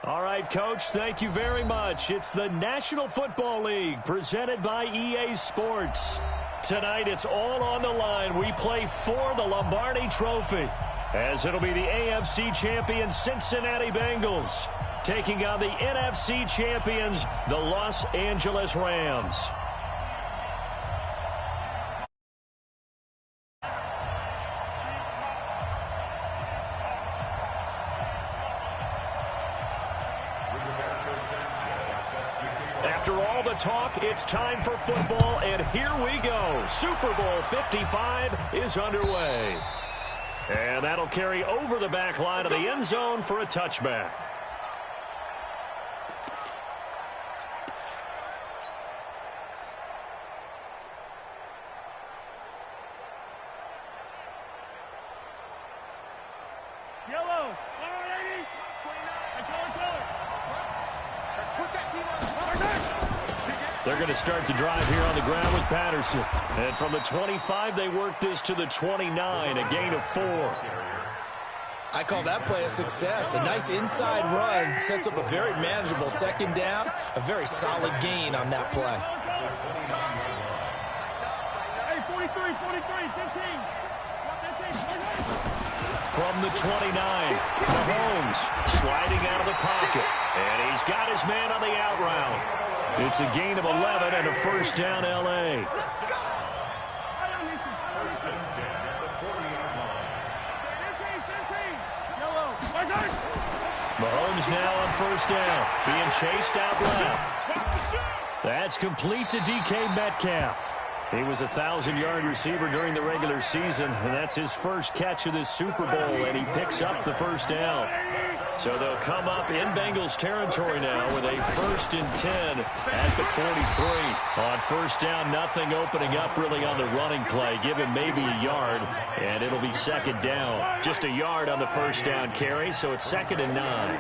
All right, Coach, thank you very much. It's the National Football League presented by EA Sports. Tonight, it's all on the line. We play for the Lombardi Trophy, as it'll be the AFC champion Cincinnati Bengals taking on the NFC champions, the Los Angeles Rams. After all the talk, it's time for football, and here we go. Super Bowl 55 is underway. And that'll carry over the back line of the end zone for a touchback. Yellow. They're going to start the drive here on the ground with Patterson. And from the 25, they work this to the 29, a gain of 4. I call that play a success. A nice inside run sets up a very manageable second down, a very solid gain on that play. Hey, 43, 15. From the 29, Mahomes sliding out of the pocket. And he's got his man on the out route. It's a gain of 11 and a first down, L.A. Mahomes now on first down, being chased out left. That's complete to DK Metcalf. He was a 1,000-yard receiver during the regular season, and that's his first catch of this Super Bowl, and he picks up the first down. So they'll come up in Bengals territory now with a 1st and 10 at the 43. On first down, nothing opening up really on the running play. Give him maybe a yard, and it'll be second down. Just a yard on the first down carry, so it's 2nd and 9.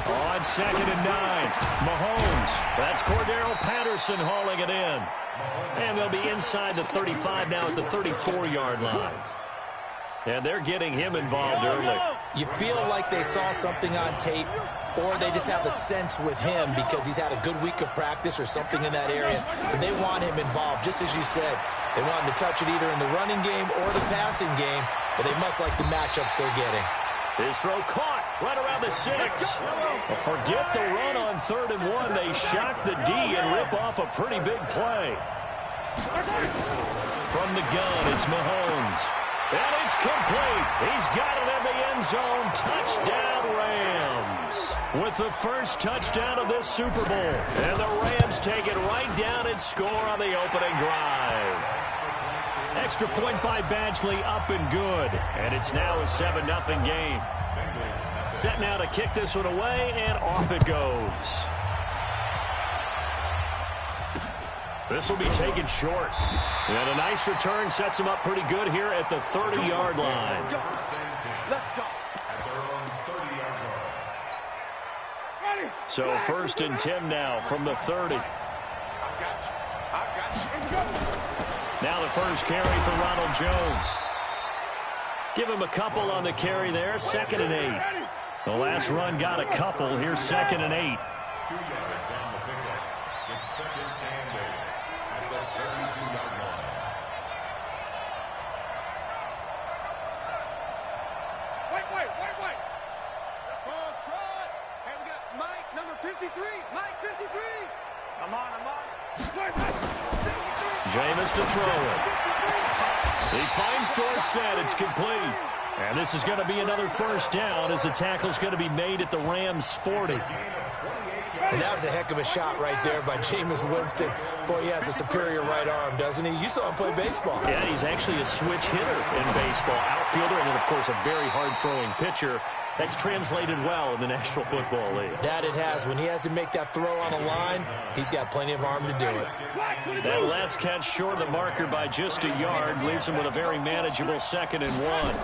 On 2nd and 9, Mahomes. That's Cordero Patterson hauling it in. And they'll be inside the 35 now at the 34-yard line. And they're getting him involved early. You feel like they saw something on tape, or they just have a sense with him because he's had a good week of practice or something in that area, and they want him involved. Just as you said, they want him to touch it either in the running game or the passing game, but they must like the matchups they're getting. His throw caught right around the 6. Well, forget the run on 3rd and 1. They shock the D and rip off a pretty big play. From the gun, it's Mahomes. And it's complete. He's got it in the end zone. Touchdown, Rams. With the first touchdown of this Super Bowl. And the Rams take it right down and score on the opening drive. Extra point by Badgley, up and good. And it's now a 7-0 game. Set now to kick this one away, and off it goes. This will be taken short. And a nice return sets him up pretty good here at the 30-yard line. So 1st and 10 now from the 30. Now the first carry for Ronald Jones. Give him a couple on the carry there. 2nd and 8. The last run got a couple. Here's 2nd and 8. 2 yards on the pickup. It's 2nd and 8 at the 32-yard line. Wait. That's all trot. And we got Mike, number 53. Mike, 53. I'm on. Jameis to throw it. He finds Dorsett. It's complete. And this is going to be another first down as the tackle's going to be made at the Rams' 40. And that was a heck of a shot right there by Jameis Winston. Boy, he has a superior right arm, doesn't he? You saw him play baseball. Yeah, he's actually a switch hitter in baseball. Outfielder and then, of course, a very hard-throwing pitcher. That's translated well in the National Football League. That it has. When he has to make that throw on a line, he's got plenty of arm to do it. That last catch short of the marker by just a yard leaves him with a very manageable 2nd and 1.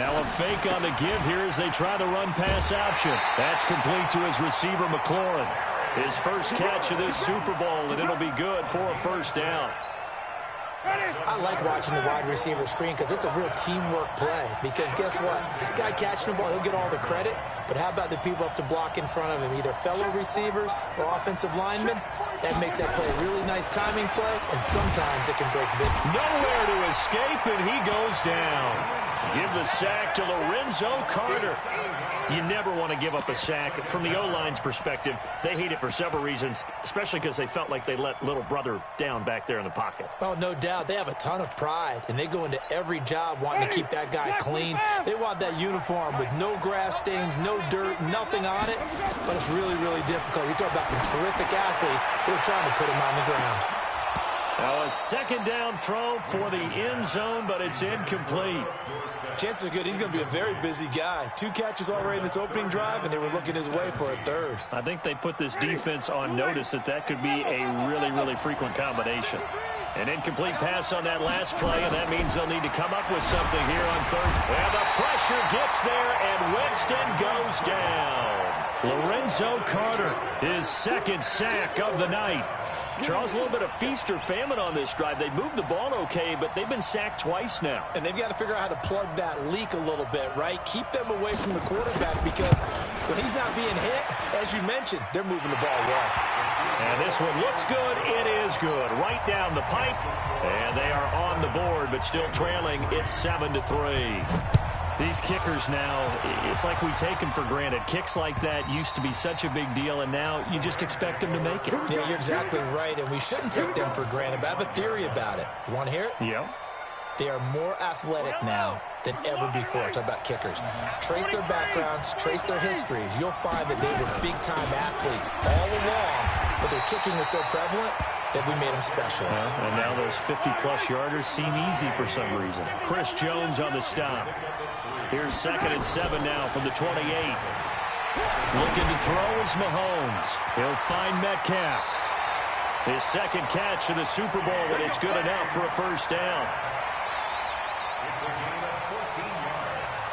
Now a fake on the give here as they try the run-pass option. That's complete to his receiver, McLaurin. His first catch of this Super Bowl, and it'll be good for a first down. Ready? I like watching the wide receiver screen because it's a real teamwork play. Because guess what? The guy catching the ball, he'll get all the credit. But how about the people up to block in front of him, either fellow receivers or offensive linemen? That makes that play a really nice timing play, and sometimes it can break victory. Nowhere to escape, and he goes down. Give the sack to Lorenzo Carter. You never want to give up a sack. From the O-line's perspective, they hate it for several reasons, especially because they felt like they let little brother down back there in the pocket. Oh, no doubt. They have a ton of pride, and they go into every job wanting to keep that guy clean. They want that uniform with no grass stains, no dirt, nothing on it. But it's really, really difficult. You're talking about some terrific athletes who are trying to put him on the ground. Now a second down throw for the end zone, but it's incomplete. Chances are good he's going to be a very busy guy. 2 catches already in this opening drive, and they were looking his way for a third. I think they put this defense on notice that could be a really, really frequent combination. An incomplete pass on that last play, and that means they'll need to come up with something here on third. And the pressure gets there, and Winston goes down. Lorenzo Carter, his second sack of the night. Charles, a little bit of feast or famine on this drive. They moved the ball okay, but they've been sacked twice now. And they've got to figure out how to plug that leak a little bit, right? Keep them away from the quarterback because when he's not being hit, as you mentioned, they're moving the ball well. And this one looks good. It is good. Right down the pipe. And they are on the board, but still trailing. It's 7-3. These kickers now, it's like we take them for granted. Kicks like that used to be such a big deal, and now you just expect them to make it. Yeah, you're exactly right, and we shouldn't take them for granted, but I have a theory about it. You want to hear it? Yeah. They are more athletic now than ever before. Talk about kickers. Trace their backgrounds, trace their histories. You'll find that they were big-time athletes all along, but their kicking was so prevalent that we made them specialists. And now those 50-plus yarders seem easy for some reason. Chris Jones on the stop. Here's 2nd and 7 now from the 28. Looking to throw is Mahomes. He'll find Metcalf. His second catch of the Super Bowl, and it's good enough for a first down. It's a gain of 14 yards.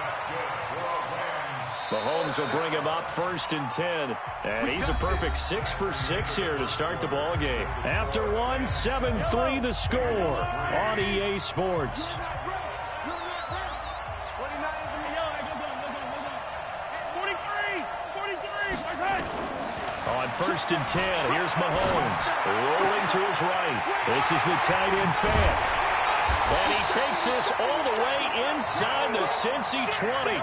That's good for a Rams. Mahomes will bring him up 1st and 10. And he's a perfect 6 for 6 here to start the ball game. After one, 7-3 the score on EA Sports. On 1st and 10, here's Mahomes rolling to his right. This is the tight end fan. And he takes this all the way inside the Cincy 20.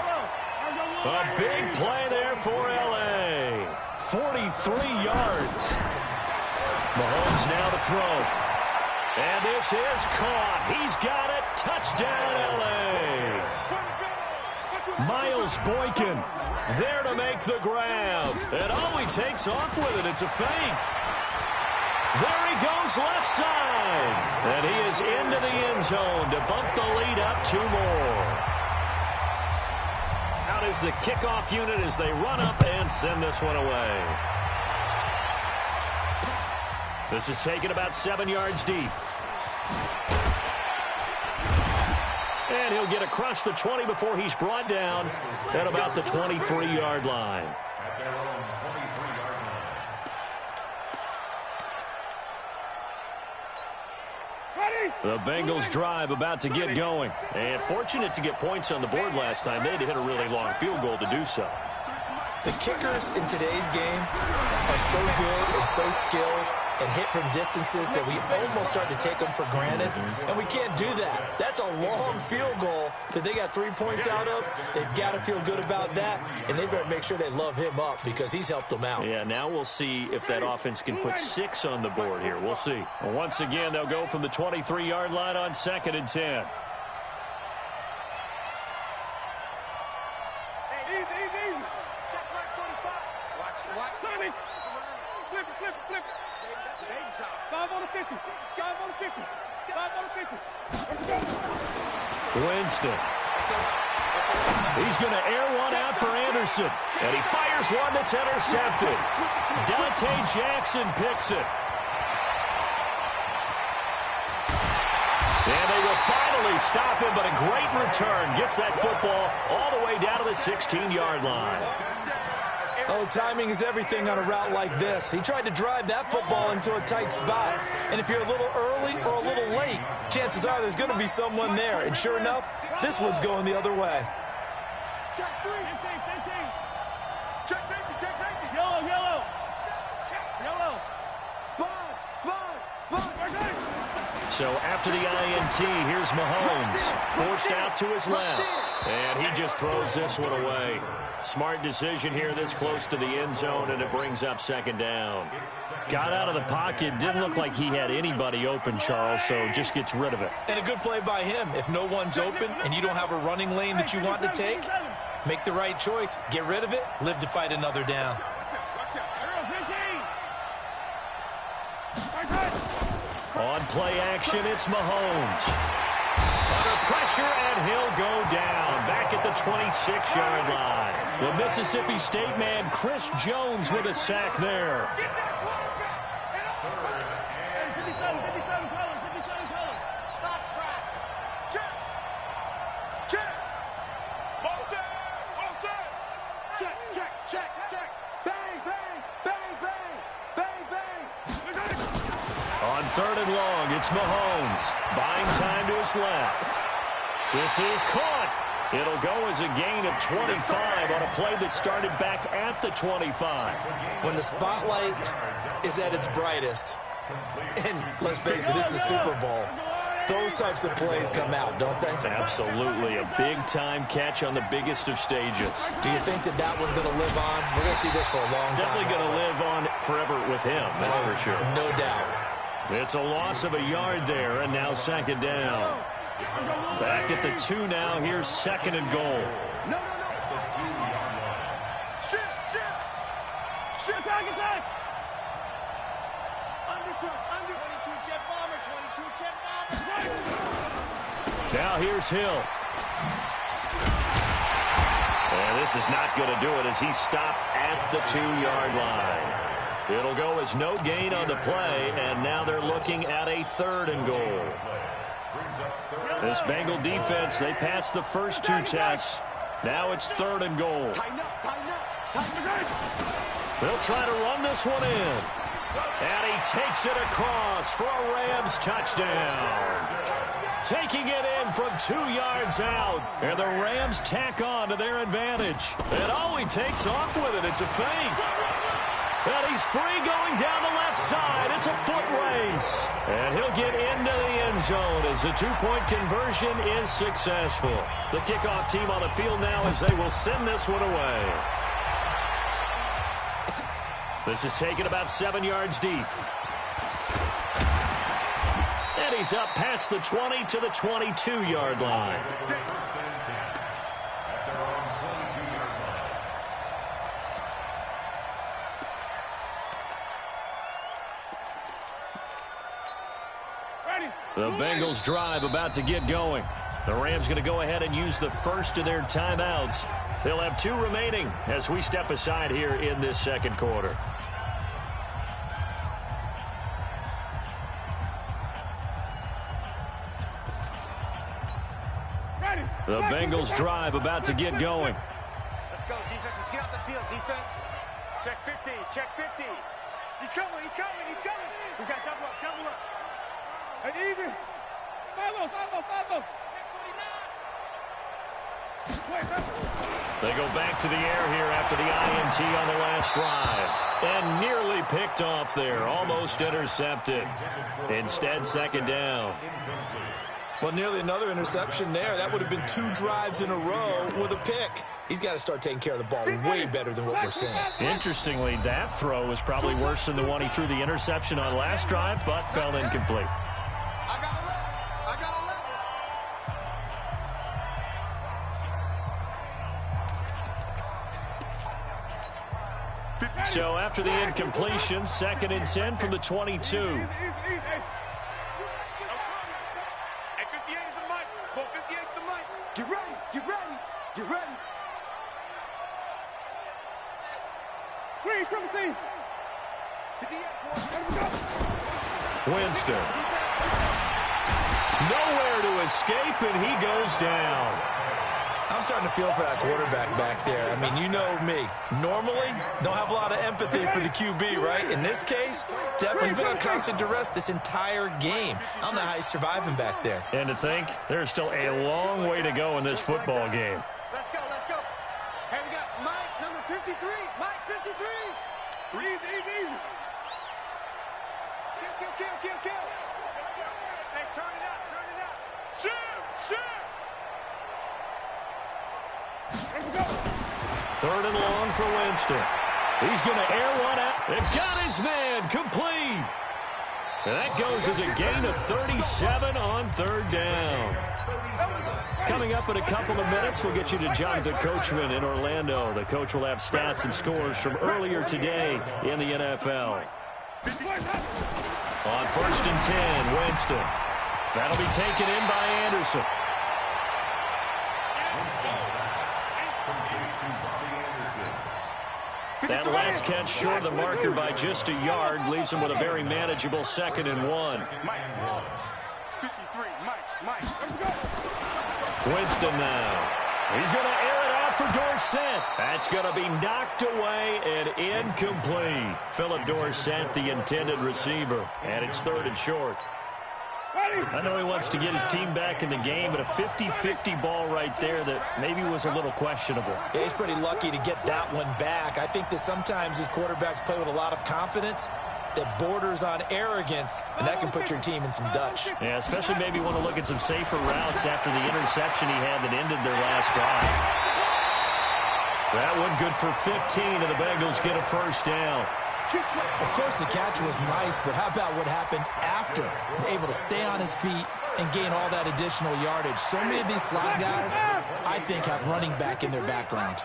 A big play there for L.A. 43 yards. Mahomes now to throw. And this is caught. He's got it. Touchdown, L.A. Miles Boykin there to make the grab. And he takes off with it. It's a fake. There he goes left side. And he is into the end zone to bump the lead up 2 more. Out is the kickoff unit as they run up and send this one away. This is taken about 7 yards deep. And he'll get across the 20 before he's brought down at about the 23-yard line. At their own 23-yard line. The Bengals drive about to get going. And fortunate to get points on the board last time. They had to hit a really long field goal to do so. The kickers in today's game are so good and so skilled and hit from distances that we almost start to take them for granted. And we can't do that. That's a long field goal that they got 3 points out of. They've got to feel good about that, and they better make sure they love him up because he's helped them out. Yeah, now we'll see if that offense can put 6 on the board here. We'll see. Once again, they'll go from the 23-yard line on 2nd and 10. Flip it. That's a big shot. 5 on the 50. 5 on the 50. 5 on the 50. Winston. He's going to air one out for Anderson. And he fires one that's intercepted. Dante Jackson picks it. And they will finally stop him, but a great return. Gets that football all the way down to the 16-yard line. Oh, timing is everything on a route like this. He tried to drive that football into a tight spot. And if you're a little early or a little right. Chances are there's going to be someone there. And sure enough, this one's going the other way. Check three. Check safety. Check safety. Yellow. Yellow. Sponge. So after the INT, here's Mahomes. Forced out to his left. And he just throws this one away. Smart decision here this close to the end zone, and it brings up second down. Got out of the pocket. Didn't look like he had anybody open, Charles, so just gets rid of it. And a good play by him. If no one's open and you don't have a running lane that you want to take, make the right choice. Get rid of it. Live to fight another down. On play action, it's Mahomes. Under pressure, and he'll go down. Back at the 26-yard line. The Mississippi State man, Chris Jones, with a sack there. Check. Bang. On third and long, it's Mahomes. Buying time to his left. This is caught. It'll go as a gain of 25 on a play that started back at the 25. When the spotlight is at its brightest, and let's face it, it's the Super Bowl, those types of plays come out, don't they? Absolutely. A big-time catch on the biggest of stages. Do you think that one's going to live on? We're going to see this for a long time. Definitely going to live on forever with him, that's for sure. No doubt. It's a loss of a yard there, and now second down. Back at the 2 now. Here's second and goal. No. Shit. Attack. Under 22 jet bomber. Now here's Hill. And this is not going to do it as he's stopped at the 2-yard line. It'll go as no gain on the play, and now they're looking at a third and goal. This Bengal defense, they passed the first 2 tests. Now it's third and goal. Tighten up. They'll try to run this one in. And he takes it across for a Rams touchdown. Taking it in from 2 yards out. And the Rams tack on to their advantage. And he takes off with it. It's a fake. And he's free going down the left side. It's a foot race. And he'll get into the end zone as the 2-point conversion is successful. The kickoff team on the field now as they will send this one away. This is taken about 7 yards deep. And he's up past the 20 to the 22-yard line. The Bengals drive about to get going. The Rams going to go ahead and use the first of their timeouts. They'll have 2 remaining as we step aside here in this second quarter. The Bengals drive about to get going. Let's go, defense. Let's get out the field, defense. Check 50. He's coming. We got double up. And even. Follow. They go back to the air here after the INT on the last drive. And nearly picked off there. Almost intercepted. Instead, second down. Well, nearly another interception there. That would have been 2 drives in a row with a pick. He's got to start taking care of the ball way better than what we're seeing. Interestingly, that throw was probably worse than the one he threw the interception on last drive, but fell incomplete. I got 11. So after the incompletion, second and 10 from the 22. Hey, 58 is the mic. 58 is the mic. Get ready. Green, triple team. Winston. Nowhere to escape, and he goes down. I'm starting to feel for that quarterback back there. I mean, you know me. Normally, don't have a lot of empathy for the QB, right? In this case, definitely been on constant duress this entire game. I don't know how he's surviving back there. And to think, there's still a long way to go in this football game. Let's go, let's go. Hey, we got Mike, number 53. Mike, 53. Easy. Kill. Hey, turn it up. Shoot. Let's go. 3rd and long for Winston. He's going to air one out. They've got his man complete. And that goes as a gain of 37 on 3rd down. Coming up in a couple of minutes, we'll get you to Jonathan Coachman in Orlando. The coach will have stats and scores from earlier today in the NFL. On 1st and 10, Winston. That'll be taken in by Anderson. That last catch short of the marker by just a yard leaves him with a very manageable 2nd and 1. 53, Mike. Let's go. Winston now. He's going to air it out for Dorsett. That's going to be knocked away and incomplete. Philip Dorsett, the intended receiver. And it's 3rd and short. I know he wants to get his team back in the game, but a 50-50 ball right there that maybe was a little questionable. Yeah, he's pretty lucky to get that one back. I think that sometimes these quarterbacks play with a lot of confidence that borders on arrogance, and that can put your team in some Dutch. Yeah, especially maybe want to look at some safer routes after the interception he had that ended their last drive. That one good for 15, and the Bengals get a 1st down. Of course, the catch was nice, but how about what happened after? Able to stay on his feet and gain all that additional yardage. So many of these slot guys, I think, have running back in their background.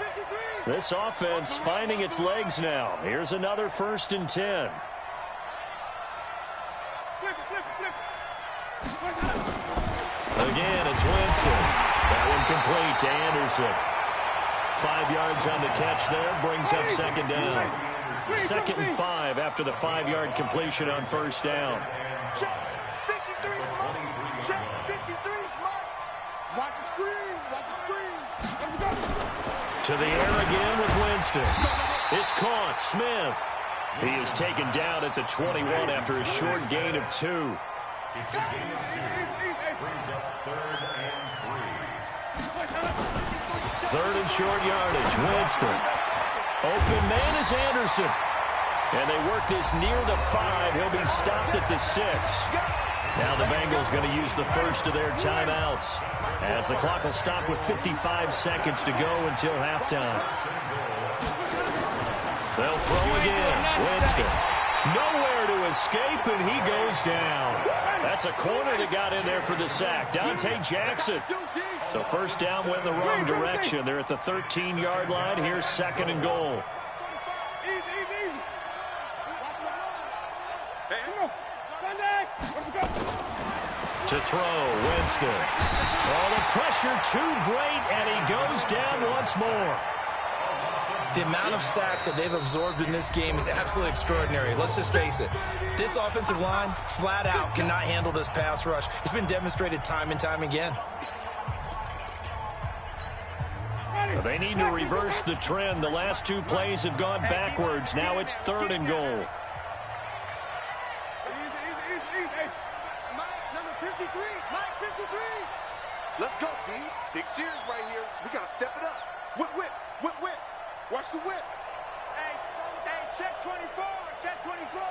This offense finding its legs now. Here's another 1st and 10. Again, it's Winston. That one complete to Anderson. 5 yards on the catch there, brings up 2nd down. 2nd and 5 after the 5-yard completion on 1st down. Check 53, Mike. Check 53, Mike. Watch the screen. To the air again with Winston. It's caught. Smith. He is taken down at the 21 after a short gain of 2. It's a gain of 2. Brings up 3rd and 3. 3rd and short yardage. Winston. Open man is Anderson. And they work this near the 5. He'll be stopped at the 6. Now the Bengals going to use the first of their timeouts, as the clock will stop with 55 seconds to go until halftime. They'll throw again. Winston. Nowhere to escape, and he goes down. That's a corner that got in there for the sack. Dante Jackson. So 1st down went in the wrong direction. They're at the 13-yard line. Here's 2nd and goal. To throw, Winston. Oh, the pressure too great, and he goes down once more. The amount of sacks that they've absorbed in this game is absolutely extraordinary. Let's just face it. This offensive line, flat out, cannot handle this pass rush. It's been demonstrated time and time again. They need to reverse the trend. The last 2 plays have gone backwards. Now it's 3rd and goal. Mike, number 53. Mike, 53. Let's go, D. Big series right here. We got to step it up. Whip. Watch the whip. Hey, check 24. Check 24.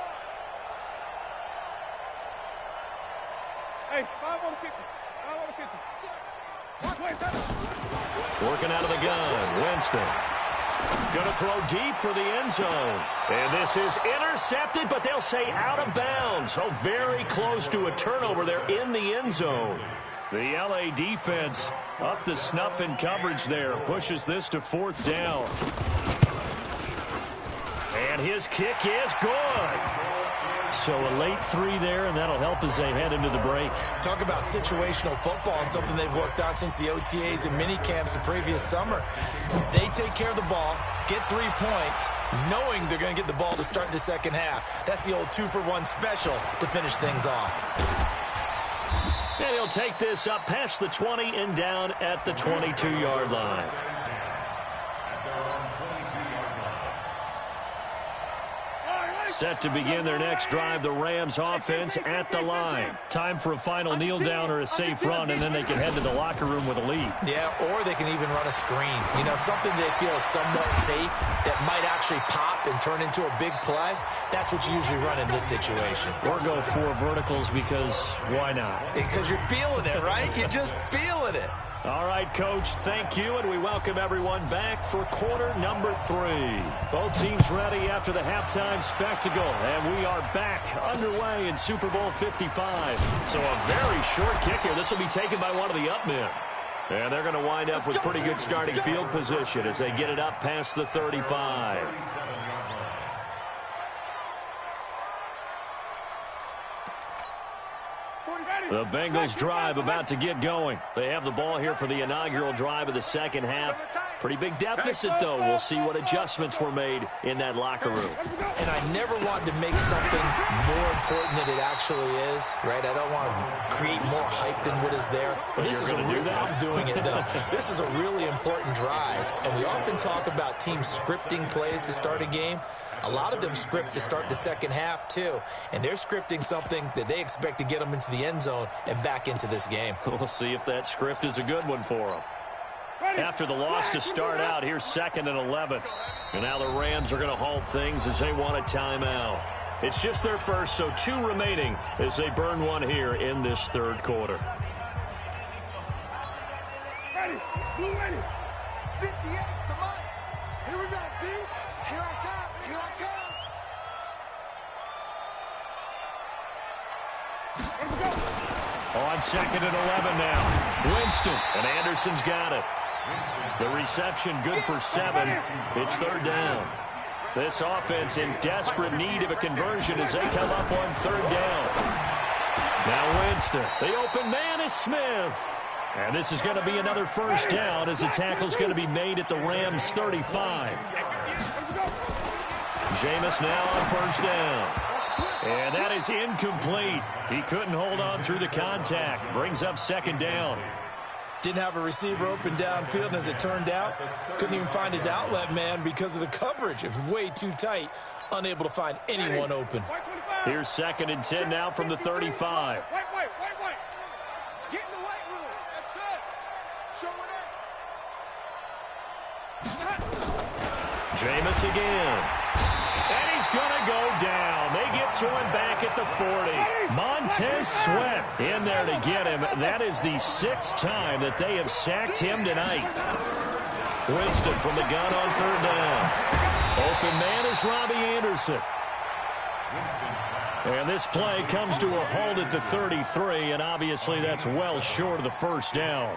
Hey, 5 on the 50. 5 on the 50. Working out of the gun, Winston. Going to throw deep for the end zone. And this is intercepted, but they'll say out of bounds. Oh, very close to a turnover there in the end zone. The LA defense up the snuff in coverage there. Pushes this to 4th down. And his kick is good. So a late 3 there, and that'll help as they head into the break. Talk about situational football and something they've worked on since the OTAs and mini camps the previous summer. They take care of the ball, get 3 points, knowing they're going to get the ball to start the second half. That's the old 2-for-1 special to finish things off. And he'll take this up past the 20 and down at the 22-yard line. Set to begin their next drive, the Rams offense at the line. Time for a final kneel down or a safe run, and then they can head to the locker room with a lead. Yeah, or they can even run a screen. You know, something they feel is somewhat safe that might actually pop and turn into a big play. That's what you usually run in this situation. Or go 4 verticals because why not? Because you're feeling it, right? You're just feeling it. All right, Coach, thank you, and we welcome everyone back for quarter number 3. Both teams ready after the halftime spectacle, and we are back underway in Super Bowl 55. So a very short kick here. This will be taken by one of the up men. And they're going to wind up with pretty good starting field position as they get it up past the 35. The Bengals drive about to get going. They have the ball here for the inaugural drive of the second half. Pretty big deficit, though. We'll see what adjustments were made in that locker room. And I never want to make something more important than it actually is, right? I don't want to create more hype than what is there. But this is I'm doing it, though. This is a really important drive. And we often talk about teams scripting plays to start a game. A lot of them script to start the second half, too. And they're scripting something that they expect to get them into the end zone and back into this game. We'll see if that script is a good one for them. After the loss to start out, here's 2nd and 11. And now the Rams are going to halt things as they want a timeout. It's just their first, so 2 remaining as they burn one here in this third quarter. Ready, blue ready. 58, come on. Here we go, D. Here I come, here I come. Let's go. On 2nd and 11 now. Winston, and Anderson's got it. The reception good for 7. It's 3rd down. This offense in desperate need of a conversion as they come up on 3rd down. Now Winston. The open man is Smith. And this is going to be another 1st down as the tackle's going to be made at the Rams 35. Jameis now on 1st down. And that is incomplete. He couldn't hold on through the contact. Brings up 2nd down. Didn't have a receiver open downfield, and as it turned out, couldn't even find his outlet man because of the coverage. It was way too tight, unable to find anyone open. Here's 2nd and 10 now from the 35. Get in the white room. That's it. Show it. Jameis again. And he's going to go down. They get to him back at the 40. Montez Sweat in there to get him. That is the 6th time that they have sacked him tonight. Winston from the gun on 3rd down. Open man is Robbie Anderson. And this play comes to a halt at the 33, and obviously that's well short of the 1st down.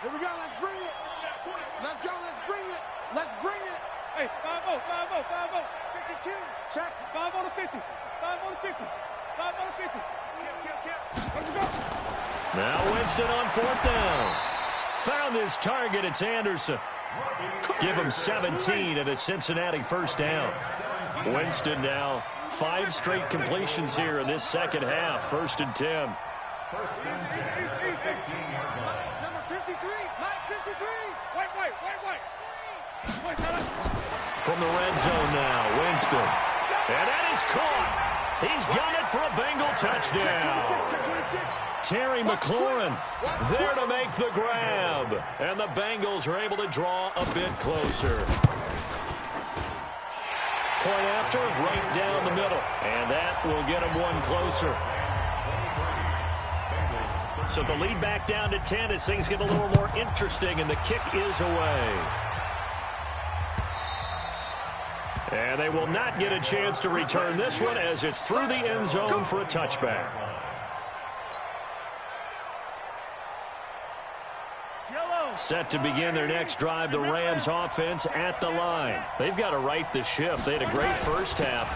Here we go, let's bring it. Let's go, let's bring it. Let's bring it. Hey, 5-0, 5-0, 5-0. 52. Check. 5 on the 50. 5 on the 50. 5 on the 50. Let's go. Now Winston on 4th down. Found his target. It's Anderson. Give him 17 and a Cincinnati 1st down. Winston now 5 straight completions here in this second half. 1st and 10. Number 53, Mike 53. Wait. From the red zone now, Winston. And that is caught. He's got it for a Bengal touchdown. Terry McLaurin there to make the grab. And the Bengals are able to draw a bit closer. Point after, right down the middle. And that will get them one closer. So the lead back down to 10 as things get a little more interesting, and the kick is away. And they will not get a chance to return this one as it's through the end zone for a touchback. Set to begin their next drive, the Rams offense at the line. They've got to right the ship. They had a great first half,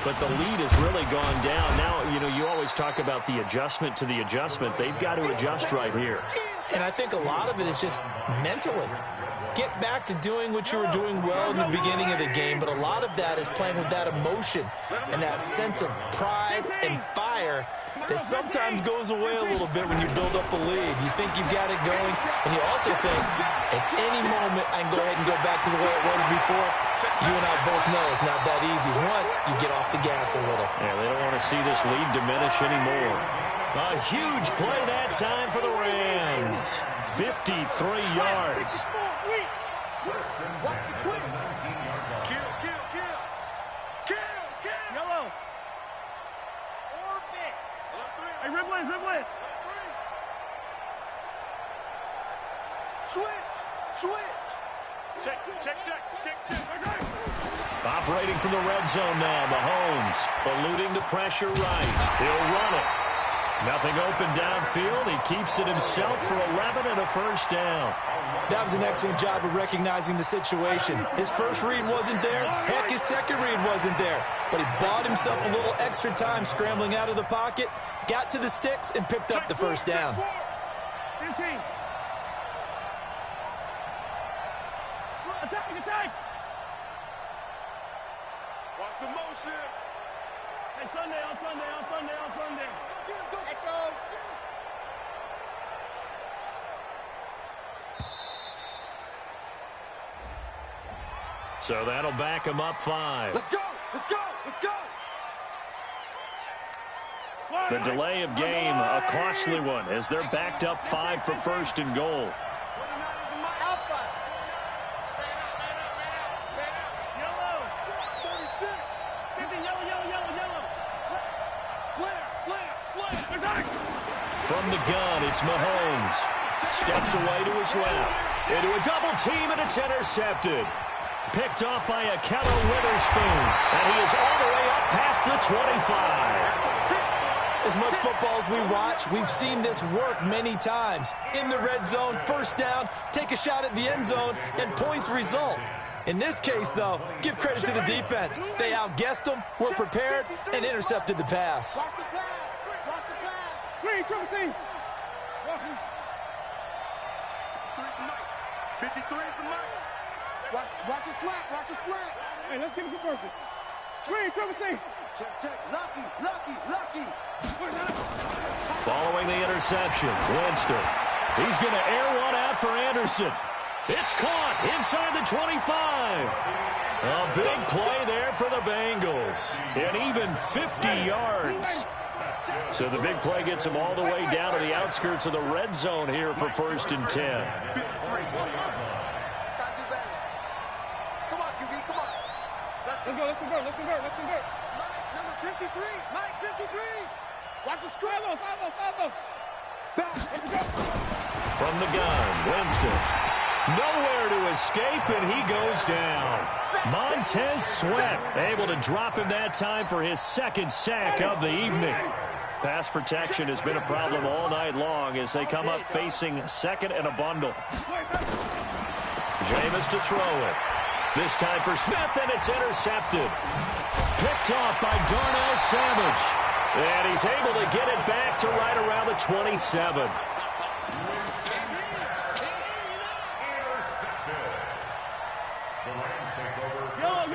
but the lead has really gone down. Now, you know, you always talk about the adjustment to the adjustment. They've got to adjust right here. And I think a lot of it is just mentally. get back to doing what you were doing well in the beginning of the game, but a lot of that is playing with that emotion and that sense of pride and fire that sometimes goes away a little bit when you build up a lead. You think you've got it going, and you also think, at any moment, I can go ahead and go back to the way it was before. You and I both know it's not that easy once you get off the gas a little. Yeah, they don't want to see this lead diminish anymore. A huge play that time for the Rams. 53 yards. Watch the twins. Kill, kill, kill. Kill, kill. Yellow. Orbit. Hey, rib blitz. Switch, switch. Check. Operating from the red zone now, Mahomes eluding the pressure right. He'll run it. Nothing open downfield. He keeps it himself for 11 and a first down. That was an excellent job of recognizing the situation. His first read wasn't there. Heck, his second read wasn't there. But he bought himself a little extra time scrambling out of the pocket, got to the sticks, and picked up the first down. 15. Attack. Watch the motion. Hey, Sunday. Echo. So that'll back him up 5. Let's go. The delay of game, a costly one, as they're backed up 5 for first and goal. From the gun, it's Mahomes. Steps away to his left. Into a double team, and it's intercepted. Picked off by a Keller Witherspoon. And he is all the way up past the 25. As much football as we watch, we've seen this work many times. In the red zone, first down, take a shot at the end zone, and points result. In this case, though, give credit to the defense. They outguessed them, were prepared, and intercepted the pass. Watch the pass. Green, triple team. 53 is the mark. Watch your slap. Hey, let's give it to Burton. Green, triple team. Check. Lucky. Following the interception, Winston. He's going to air one out for Anderson. It's caught inside the 25. A big play there for the Bengals. And even 50 yards. So the big play gets them all the way down to the outskirts of the red zone here for first and 10. 53. Gotta do better. Come on, QB, come on. Let's convert. Number 53. Mike, 53. Watch the score. 5-0. From the gun, Winston. Nowhere to escape, and he goes down. Montez Sweat able to drop him that time for his second sack of the evening. Pass protection has been a problem all night long as they come up facing second and a bundle. Jameis to throw it. This time for Smith, and it's intercepted. Picked off by Darnell Savage. And he's able to get it back to right around the 27.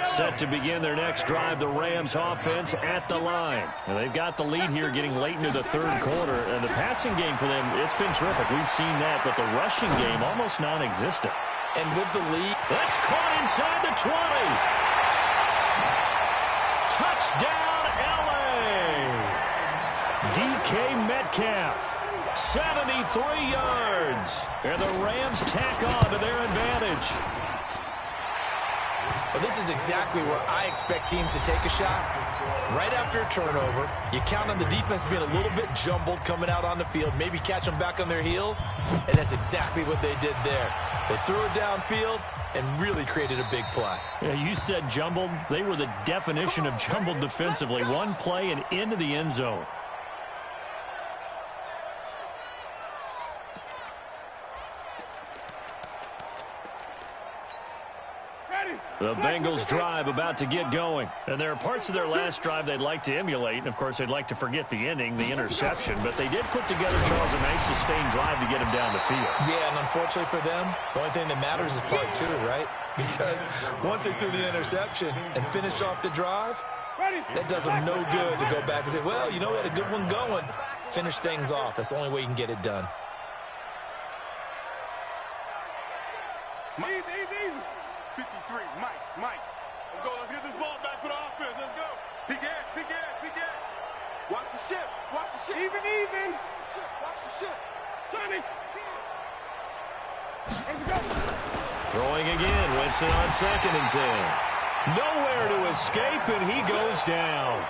Set to begin their next drive, the Rams offense at the line. And they've got the lead here getting late into the third quarter. And the passing game for them, it's been terrific. We've seen that, but the rushing game almost non-existent. And with the lead, that's caught inside the 20. Touchdown, L.A. DK Metcalf, 73 yards. And the Rams tack on to their advantage. Well, this is exactly where I expect teams to take a shot. Right after a turnover, you count on the defense being a little bit jumbled coming out on the field, maybe catch them back on their heels, and that's exactly what they did there. They threw it downfield and really created a big play. Yeah, you said jumbled. They were the definition of jumbled defensively. One play and into the end zone. Ready. The Bengals drive about to get going. And there are parts of their last drive they'd like to emulate. And, of course, they'd like to forget the ending, the interception. But they did put together, Charles, a nice sustained drive to get him down the field. Yeah, and unfortunately for them, the only thing that matters is part two, right? Because once they threw the interception and finished off the drive, that does them no good to go back and say, well, you know, we had a good one going. Finish things off. That's the only way you can get it done. Easy. 53, Mike. Let's go. Let's get this ball back for the offense. Let's go. Peek in. Watch the ship. Even. Watch the ship. Johnny. Let's go. Throwing again. Winston on 2nd and 10. Nowhere to escape, and he goes down.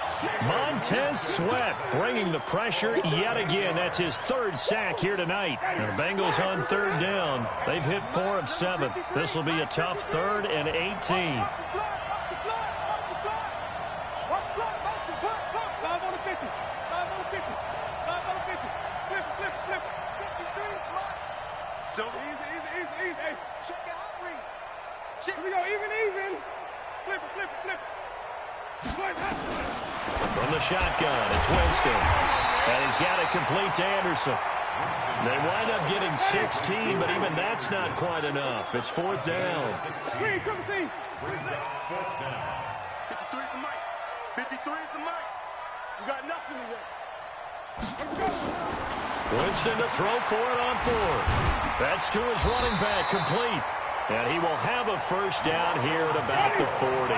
Montez Sweat bringing the pressure yet again. That's his 3rd sack here tonight. And the Bengals on 3rd down. They've hit 4 of 7. This will be a tough 3rd and 18. Easy. Check your hot read. Here we go, even. Flip it. From the shotgun, it's Winston. And he's got it complete to Anderson. They wind up getting 16, but even that's not quite enough. It's 4th down. 53 is the mic. 53 is the mic. You got nothing today. Winston to throw for it on 4th. That's to his running back, complete. And he will have a 1st down here at about the 40.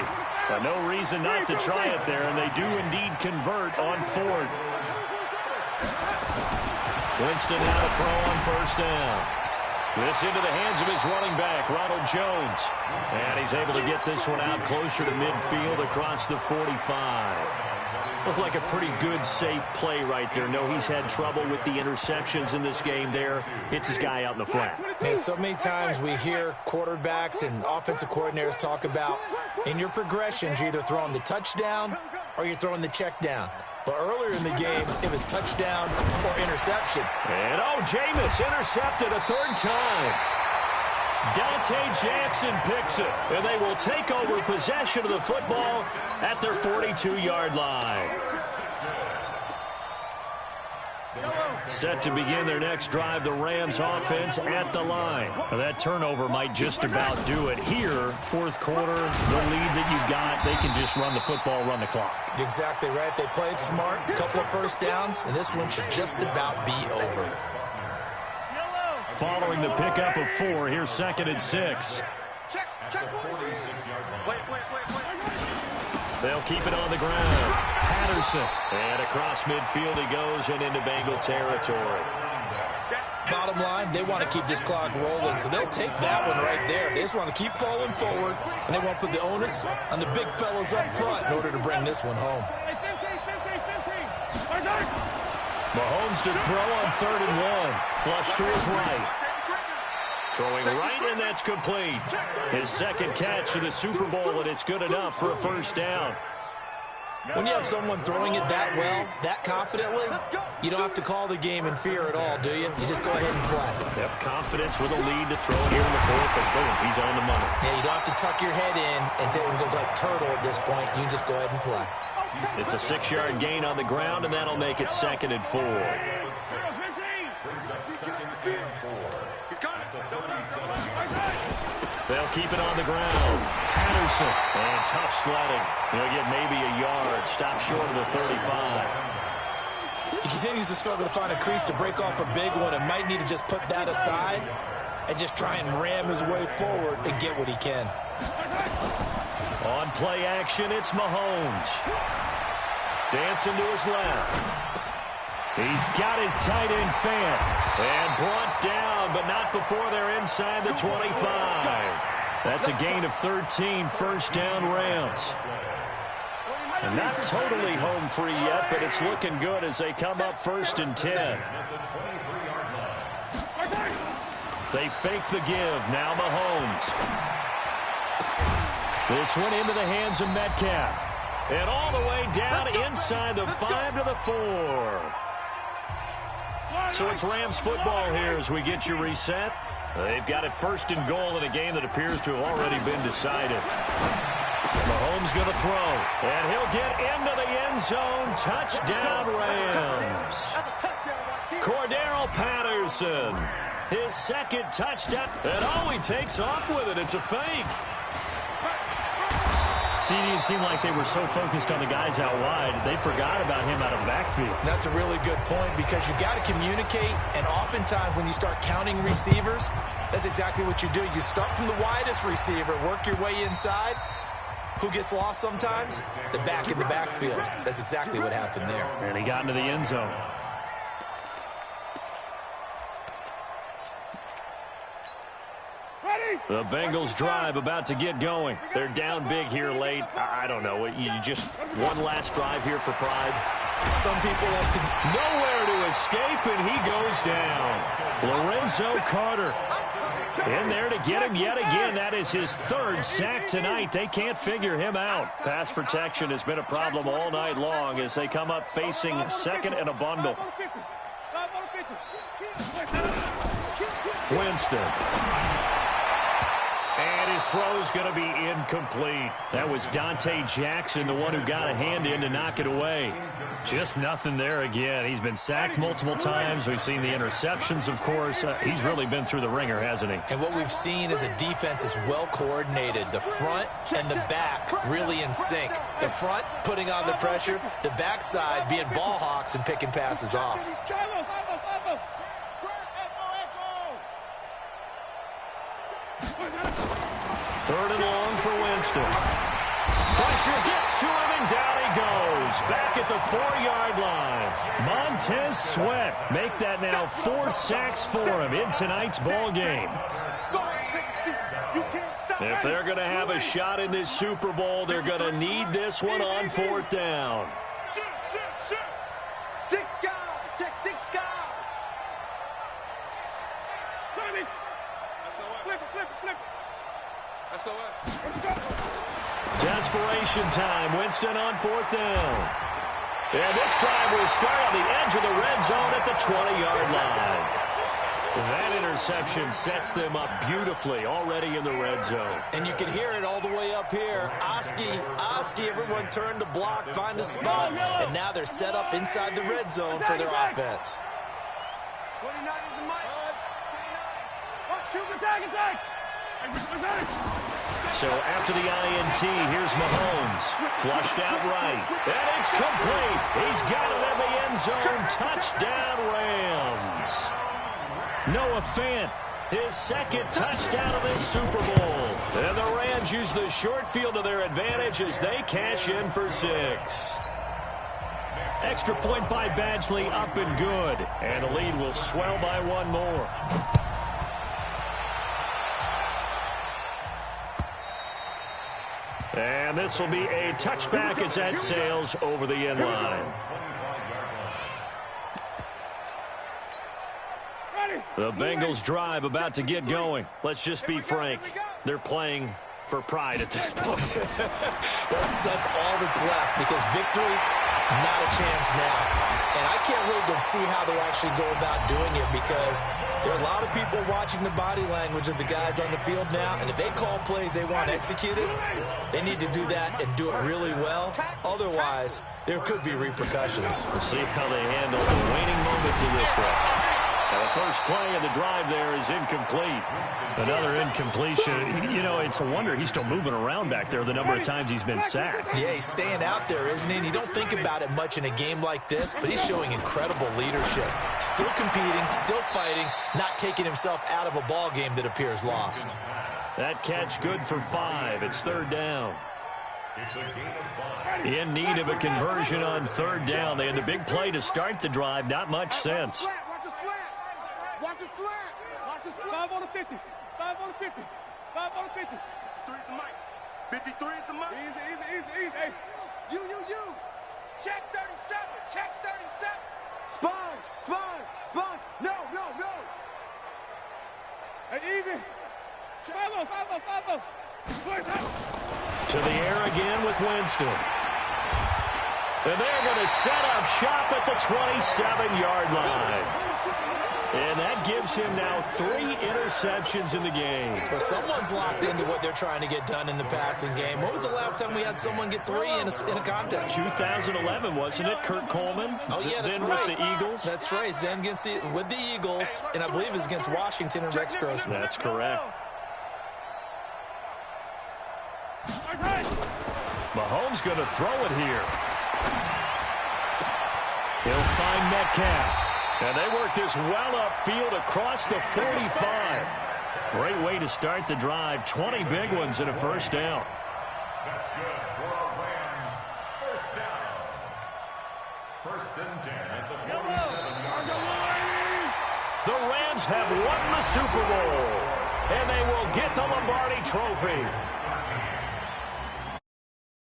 But no reason not to try it there, and they do indeed convert on 4th. Winston now to throw on 1st down. This into the hands of his running back, Ronald Jones. And he's able to get this one out closer to midfield across the 45. Looked like a pretty good, safe play right there. No, he's had trouble with the interceptions in this game there. Hits his guy out in the flat. Hey, so many times we hear quarterbacks and offensive coordinators talk about in your progressions, you're either throwing the touchdown or you're throwing the check down. But earlier in the game, it was touchdown or interception. And, Jameis intercepted a 3rd time. Dante Jackson picks it, and they will take over possession of the football at their 42-yard line. Set to begin their next drive, the Rams offense at the line. Now, that turnover might just about do it here. 4th quarter, the lead that you've got, they can just run the football, run the clock. Exactly right. They played smart, a couple of 1st downs, and this one should just about be over. Following the pickup of 4, here's 2nd and 6. Check. Play. They'll keep it on the ground. Patterson. And across midfield he goes and into Bengal territory. Bottom line, they want to keep this clock rolling, so they'll take that one right there. They just want to keep falling forward, and they want to put the onus on the big fellas up front in order to bring this one home. Mahomes to throw on 3rd and 1. Flush to his right. Throwing right, and that's complete. His 2nd catch of the Super Bowl, and it's good enough for a 1st down. When you have someone throwing it that well, that confidently, you don't have to call the game in fear at all, do you? You just go ahead and play. Yep, confidence with a lead to throw it here in the 4th, and boom, he's on the money. Yeah, you don't have to tuck your head in and go like turtle at this point. You can just go ahead and play. It's a 6-yard gain on the ground, and that'll make it 2nd and 4. They'll keep it on the ground. Patterson. And tough sledding. He'll get maybe a yard. Stop short of the 35. He continues to struggle to find a crease to break off a big one and might need to just put that aside and just try and ram his way forward and get what he can. On play action, it's Mahomes. Dancing to his left. He's got his tight end fan. And brought down, but not before they're inside the 25. That's a gain of 13, 1st down Rams. And not totally home free yet, but it's looking good as they come up 1st and 10. They fake the give. Now Mahomes. This one into the hands of Metcalf. And all the way down inside the 5 to the 4. So it's Rams football here as we get you reset. They've got it 1st and goal in a game that appears to have already been decided. Mahomes going to throw, and he'll get into the end zone. Touchdown, Rams. Cordero Patterson, his 2nd touchdown. And he takes off with it. It's a fake. It seemed like they were so focused on the guys out wide, they forgot about him out of the backfield. That's a really good point because you've got to communicate, and oftentimes when you start counting receivers, that's exactly what you do. You start from the widest receiver, work your way inside. Who gets lost sometimes? The back in the backfield. That's exactly what happened there. And he got into the end zone. The Bengals drive about to get going. They're down big here late. I don't know. You just one last drive here for pride. Some people have to... Nowhere to escape, and he goes down. Lorenzo Carter in there to get him yet again. That is his 3rd sack tonight. They can't figure him out. Pass protection has been a problem all night long as they come up facing 2nd and a bundle. Winston. And his throw's going to be incomplete. That was Dante Jackson, the one who got a hand in to knock it away. Just nothing there again. He's been sacked multiple times. We've seen the interceptions, of course. He's really been through the ringer, hasn't he? And what we've seen is a defense is well coordinated. The front and the back really in sync. The front putting on the pressure. The backside being ball hawks and picking passes off. 3rd and long for Winston. Pressure gets to him, and down he goes. Back at the 4-yard line. Montez Sweat make that now 4 sacks for him in tonight's ball game. If they're going to have a shot in this Super Bowl, they're going to need this one on 4th down. 6 guys. Check 6 guys. Flip it. Desperation time. Winston on 4th down. And this drive will start on the edge of the red zone at the 20-yard line. That interception sets them up beautifully already in the red zone. And you can hear it all the way up here. Oski, everyone turn to block, find a spot. And now they're set up inside the red zone for their offense. 29 is the mic. So after the INT, here's Mahomes. Flushed out right. And it's complete. He's got it in the end zone. Touchdown, Rams. Noah Fant, his 2nd touchdown of this Super Bowl. And the Rams use the short field to their advantage as they cash in for 6. Extra point by Badgley, up and good. And the lead will swell by 1 more. And this will be a touchback as that sails over the end line. The Bengals drive about to get going. Let's just be frank. They're playing for pride at this point. That's all that's left because victory, not a chance now. And I can't wait to see how they actually go about doing it because there are a lot of people watching the body language of the guys on the field now. And if they call plays they want executed, they need to do that and do it really well. Otherwise, there could be repercussions. We'll see how they handle the waning moments of this one. Now the first play of the drive there is incomplete. Another incompletion. You know, it's a wonder he's still moving around back there the number of times he's been sacked. Yeah, he's staying out there, isn't he? And you don't think about it much in a game like this, but he's showing incredible leadership. Still competing, still fighting, not taking himself out of a ball game that appears lost. That catch good for 5. It's 3rd down. In need of a conversion on 3rd down. They had the big play to start the drive. Not much sense. Watch the slant. Watch the slant. 5 on the 50. 5 on the 50. 5 on the 50. 53 is the mic. 53 is the mic. Easy. Hey. You. Check 37. Check 37. Sponge. No. Hey, even. 5-0. To the air again with Winston. And they're going to set up shop at the 27-yard line. And that gives him now 3 interceptions in the game. Well, someone's locked into what they're trying to get done in the passing game. When was the last time we had someone get 3 in a contest? 2011, wasn't it, Kurt Coleman? Oh, yeah, that's then right. with the Eagles? That's right. Then with the Eagles, and I believe it's against Washington and Rex Grossman. That's correct. Mahomes going to throw it here. He'll find Metcalf. And they work this well upfield across the 45. Great way to start the drive. 20 big ones and a first down. That's good for a Rams first down. First and 10 at the 47-yard line. The Rams have won the Super Bowl, and they will get the Lombardi Trophy.